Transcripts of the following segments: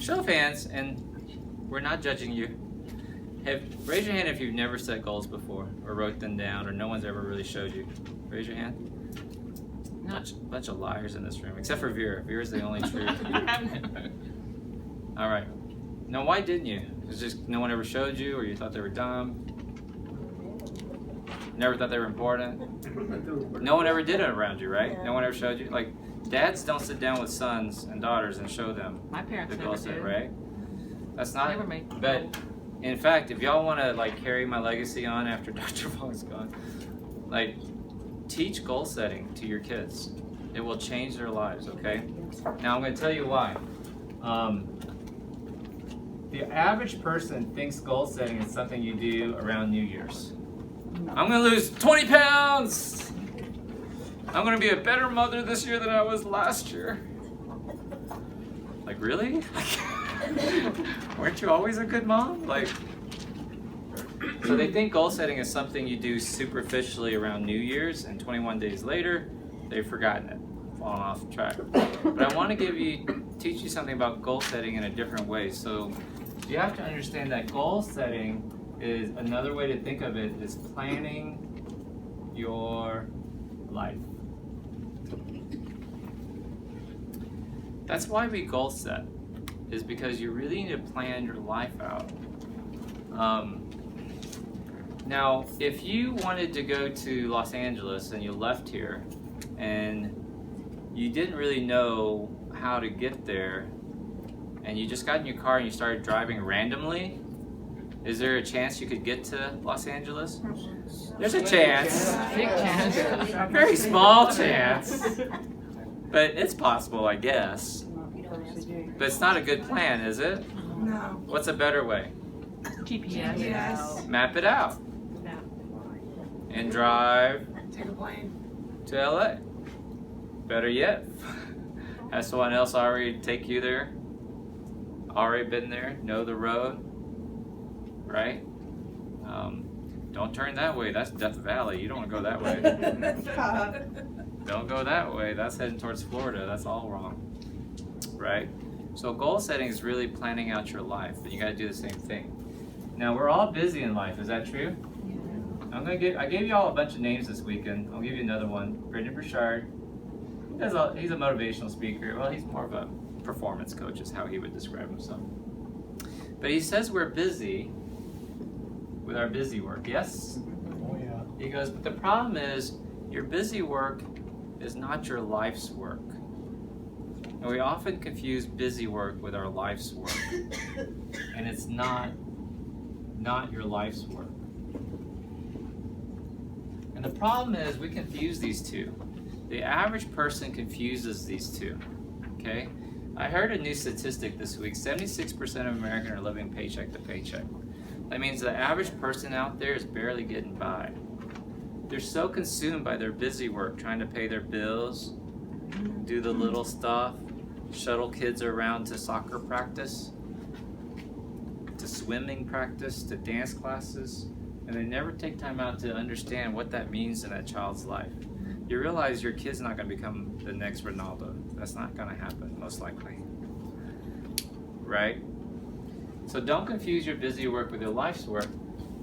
Show of hands, and we're not judging you. Raise your hand if you've never set goals before, or wrote them down, or no one's ever really showed you. Raise your hand. Bunch of liars in this room, except for Vera. Vera's the only true. All right. Now, why didn't you? It's just no one ever showed you, or you thought they were dumb. Never thought they were important. No one ever did it around you, right? No one ever showed you. Like, dads don't sit down with sons and daughters and show them. My parents the never goal set, did. right? That's not. Never made. But in fact, if y'all want to like carry my legacy on after Dr. Vuong's gone, like teach goal setting to your kids. It will change their lives. Okay. Now I'm going to tell you why. The average person thinks goal setting is something you do around New Year's. I'm going to lose 20 pounds. I'm going to be a better mother this year than I was last year. Like, really? Weren't you always a good mom? Like, so they think goal setting is something you do superficially around New Year's, and 21 days later, they've forgotten it, fallen off track. But I want to teach you something about goal setting in a different way. So you have to understand that goal setting is another way to think of it is planning your life. That's why we goal set, is because you really need to plan your life out. Now, if you wanted to go to Los Angeles and you left here and you didn't really know how to get there and you just got in your car and you started driving randomly, is there a chance you could get to Los Angeles? There's a chance. Big chance. A very small chance. But it's possible, I guess. But it's not a good plan, is it? No. What's a better way? GPS. Yes. Map it out. And drive Take a plane. to LA. Better yet, has someone else already take you there? Already been there? Know the road? Right? Don't turn that way. That's Death Valley. You don't want to go that way. Don't go that way. That's heading towards Florida. That's all wrong. Right? So goal setting is really planning out your life, and you got to do the same thing. Now, we're all busy in life. Is that true? I gave you all a bunch of names this weekend. I'll give you another one. Brendan Burchard. He's a motivational speaker. Well, he's more of a performance coach is how he would describe himself. But he says we're busy with our busy work. Yes? Oh, yeah. He goes, but the problem is your busy work is not your life's work. And we often confuse busy work with our life's work. And it's not your life's work. And the problem is we confuse these two. The average person confuses these two. Okay? I heard a new statistic this week. 76% of Americans are living paycheck to paycheck. That means the average person out there is barely getting by. They're so consumed by their busy work, trying to pay their bills, do the little stuff, shuttle kids around to soccer practice, to swimming practice, to dance classes, and they never take time out to understand what that means in that child's life. You realize your kid's not going to become the next Ronaldo. That's not going to happen, most likely. Right? So don't confuse your busy work with your life's work.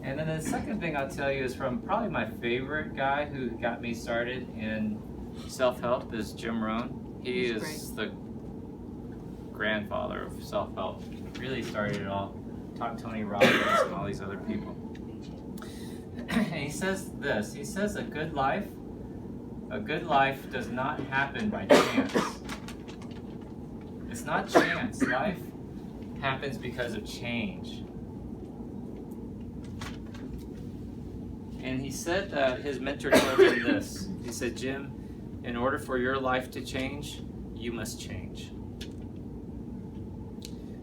And then the second thing I'll tell you is from probably my favorite guy who got me started in self-help is Jim Rohn. He is the grandfather of self-help. Really started it all. Taught Tony Robbins and all these other people. And he says this. He says a good life does not happen by chance. It's not chance. Life happens because of change. And he said that his mentor told him this. He said, Jim, in order for your life to change, you must change.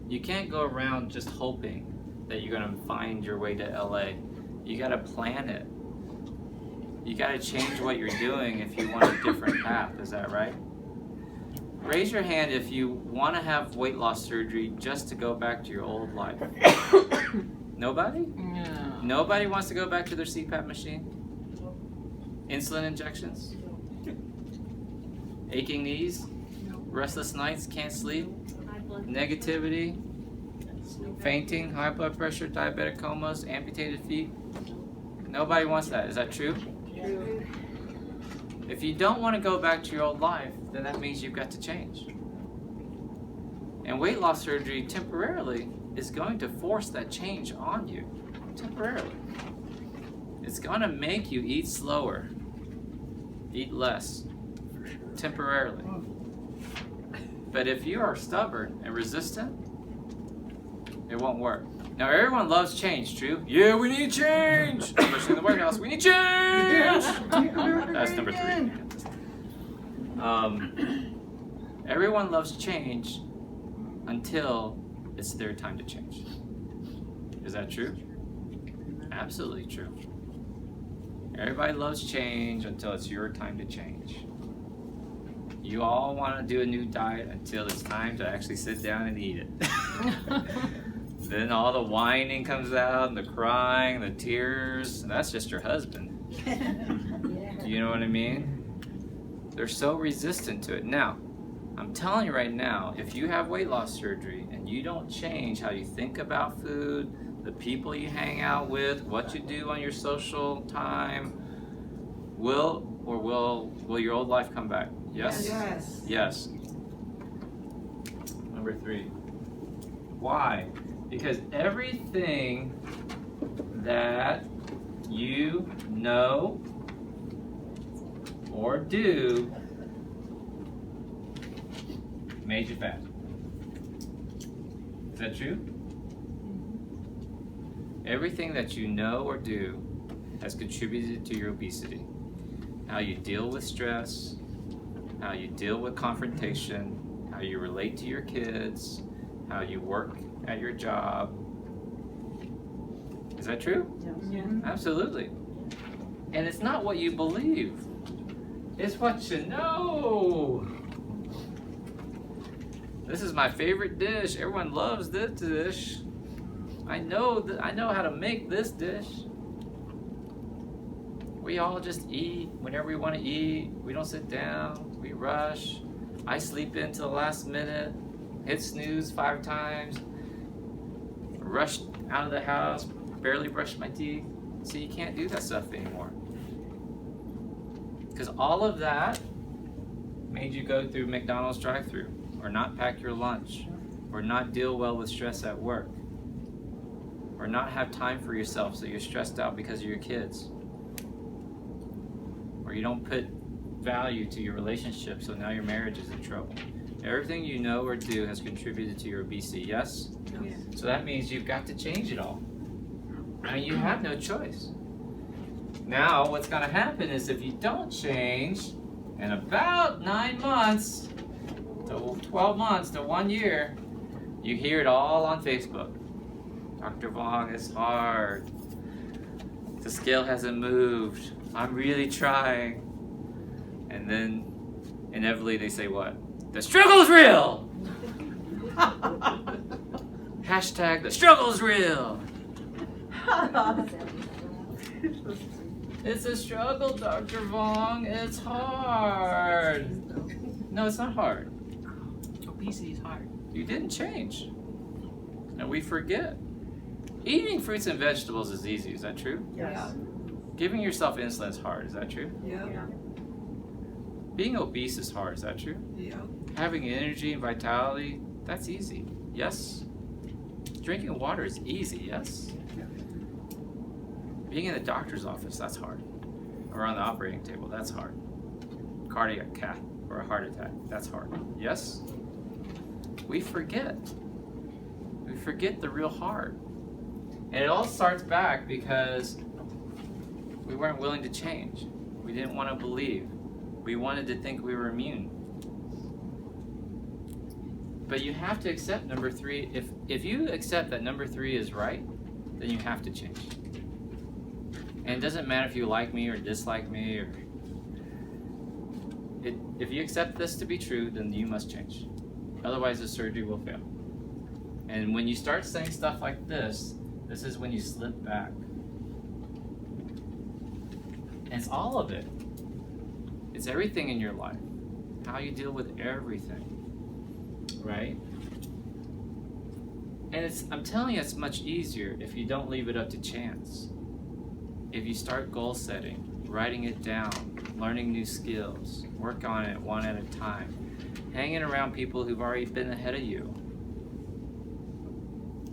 You can't go around just hoping that you're going to find your way to LA. You got to plan it. You got to change what you're doing if you want a different path. Is that right? Raise your hand if you want to have weight loss surgery just to go back to your old life. Nobody? No. Nobody wants to go back to their CPAP machine? Insulin injections? Aching knees? Restless nights? Can't sleep? Negativity? Fainting, high blood pressure, diabetic comas, amputated feet. Nobody wants that. Is that true? True. If you don't want to go back to your old life, then that means you've got to change. And weight loss surgery temporarily is going to force that change on you. Temporarily. It's going to make you eat slower, eat less, temporarily. But if you are stubborn and resistant, it won't work. Now everyone loves change, true? Yeah, we need change! Especially in the White House, we need change! That's number 3. Everyone loves change until it's their time to change. Is that true? Absolutely true. Everybody loves change until it's your time to change. You all want to do a new diet until it's time to actually sit down and eat it. Then all the whining comes out, and the crying, the tears. That's just your husband. Do you know what I mean? They're so resistant to it. Now, I'm telling you right now, if you have weight loss surgery and you don't change how you think about food, the people you hang out with, what you do on your social time, will your old life come back? Yes? Yes. Yes. Number 3. Why? Because everything that you know or do made you fat. Is that true? Everything that you know or do has contributed to your obesity. How you deal with stress, how you deal with confrontation, how you relate to your kids, how you work at your job. Is that true? Yeah. Absolutely. And it's not what you believe. It's what you know. This is my favorite dish. Everyone loves this dish. I know how to make this dish. We all just eat whenever we want to eat. We don't sit down. We rush. I sleep in to the last minute. Hit snooze 5 times. Rush out of the house. Barely brush my teeth. So you can't do that stuff anymore. Because all of that made you go through McDonald's drive-thru, or not pack your lunch, or not deal well with stress at work, or not have time for yourself so you're stressed out because of your kids, or you don't put value to your relationship so now your marriage is in trouble. Everything you know or do has contributed to your obesity, yes? Yes. So that means you've got to change it all. I mean, you have no choice. Now, what's going to happen is if you don't change, in about 9 months to 12 months to 1 year, you hear it all on Facebook. Dr. Vuong, it's hard. The scale hasn't moved. I'm really trying. And then inevitably they say what? The struggle's real! Hashtag the struggle's real! It's a struggle, Dr. Vuong. It's hard. No, it's not hard. Obesity is hard. You didn't change. And we forget. Eating fruits and vegetables is easy. Is that true? Yes. Giving yourself insulin is hard. Is that true? Yeah. Being obese is hard. Is that true? Yeah. Having energy and vitality, that's easy. Yes? Drinking water is easy. Yes? Being in the doctor's office, that's hard. Or on the operating table, that's hard. Cardiac cath or a heart attack, that's hard. Yes? We forget. We forget the real hard. And it all starts back because we weren't willing to change. We didn't want to believe. We wanted to think we were immune. But you have to accept number 3. If you accept that number 3 is right, then you have to change. And it doesn't matter if you like me or dislike me, or if you accept this to be true, then you must change. Otherwise the surgery will fail. And when you start saying stuff like this is when you slip back. And it's all of it. It's everything in your life. How you deal with everything. Right? And I'm telling you, it's much easier if you don't leave it up to chance. If you start goal setting, writing it down, learning new skills, work on it one at a time, hanging around people who've already been ahead of you.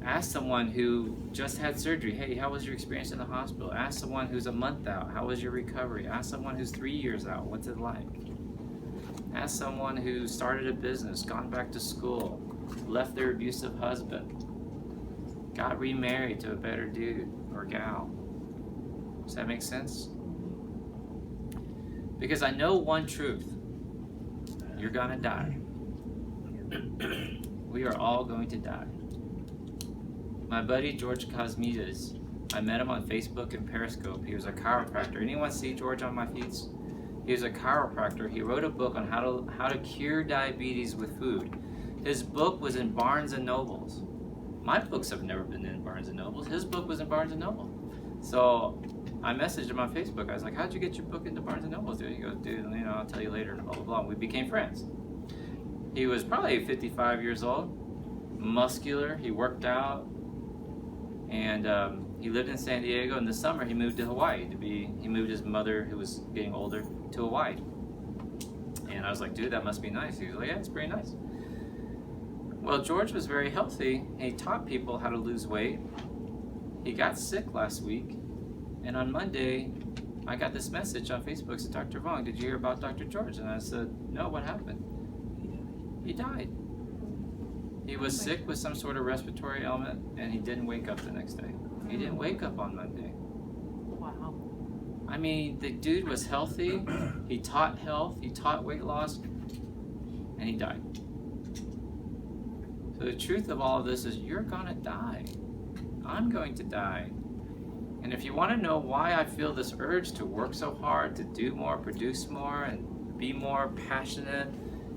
Ask someone who just had surgery, hey, how was your experience in the hospital? Ask someone who's a month out, how was your recovery? Ask someone who's 3 years out, what's it like? Ask someone who started a business, gone back to school, left their abusive husband, got remarried to a better dude or gal. Does that make sense? Because I know one truth. You're gonna die. We are all going to die. My buddy George Cosmides, I met him on Facebook and Periscope. He was a chiropractor. Anyone see George on my feeds? He was a chiropractor. He wrote a book on how to cure diabetes with food. His book was in Barnes and Nobles. My books have never been in Barnes and Nobles. His book was in Barnes and Noble. So I messaged him on Facebook. I was like, how'd you get your book into Barnes and Nobles, dude? He goes, dude, I'll tell you later, blah, blah, blah. We became friends. He was probably 55 years old, muscular, he worked out, and he lived in San Diego. In the summer, he moved to Hawaii he moved his mother, who was getting older, to Hawaii. And I was like, dude, that must be nice. He was like, yeah, it's pretty nice. Well, George was very healthy, and he taught people how to lose weight. He got sick last week, and on Monday, I got this message on Facebook. It said, Dr. Vuong, did you hear about Dr. George? And I said, no, what happened? He died. He was sick with some sort of respiratory ailment, and he didn't wake up the next day. He didn't wake up on Monday. Wow. I mean, the dude was healthy. He taught health. He taught weight loss, and he died. So the truth of all of this is you're gonna die. I'm going to die. And if you want to know why I feel this urge to work so hard, to do more, produce more, and be more passionate,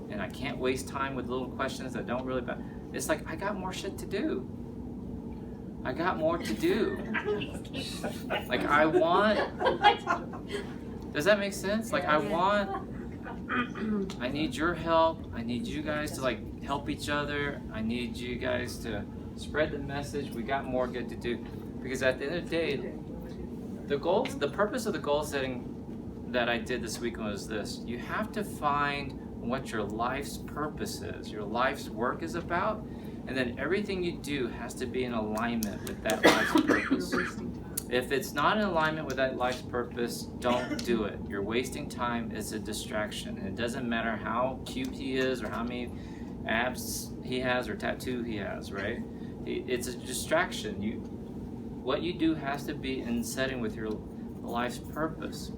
and I can't waste time with little questions that don't really matter, it's like I got more shit to do. I got more to do. Like I want, does that make sense? Like I need your help. I need you guys to like help each other. I need you guys to spread the message. We got more good to do. Because at the end of the day, the purpose of the goal setting that I did this weekend was this. You have to find what your life's purpose is, your life's work is about, and then everything you do has to be in alignment with that life's purpose. If it's not in alignment with that life's purpose, don't do it. You're wasting time. It's a distraction. And it doesn't matter how cute he is or how many abs he has or tattoo he has, right? It's a distraction. What you do has to be in setting with your life's purpose.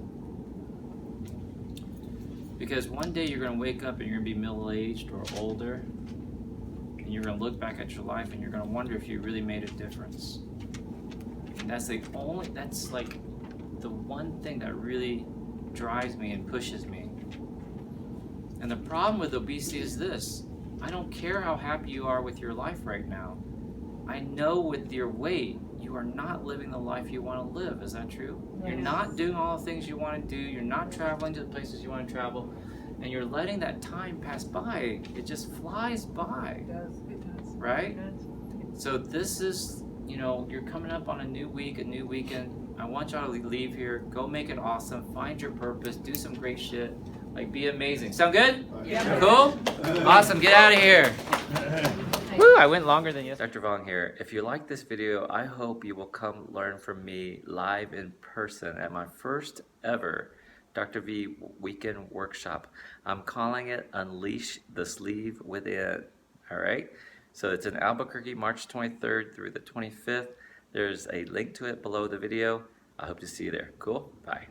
Because one day you're going to wake up and you're going to be middle-aged or older, and you're going to look back at your life and you're going to wonder if you really made a difference. And that's like the one thing that really drives me and pushes me. And the problem with obesity is this. I don't care how happy you are with your life right now. I know with your weight, you are not living the life you want to live. Is that true? Yes. You're not doing all the things you want to do. You're not traveling to the places you want to travel. And you're letting that time pass by. It just flies by. It does. Right? It does. So this is, you're coming up on a new week, a new weekend. I want y'all to leave here. Go make it awesome. Find your purpose. Do some great shit. Like, be amazing. Sound good? Yeah. Cool? Awesome. Get out of here. Woo, I went longer than yesterday. Dr. Vuong here. If you like this video, I hope you will come learn from me live in person at my first ever Dr. V weekend workshop. I'm calling it Unleash the Sleeve Within. All right? So it's in Albuquerque, March 23rd through the 25th. There's a link to it below the video. I hope to see you there. Cool? Bye.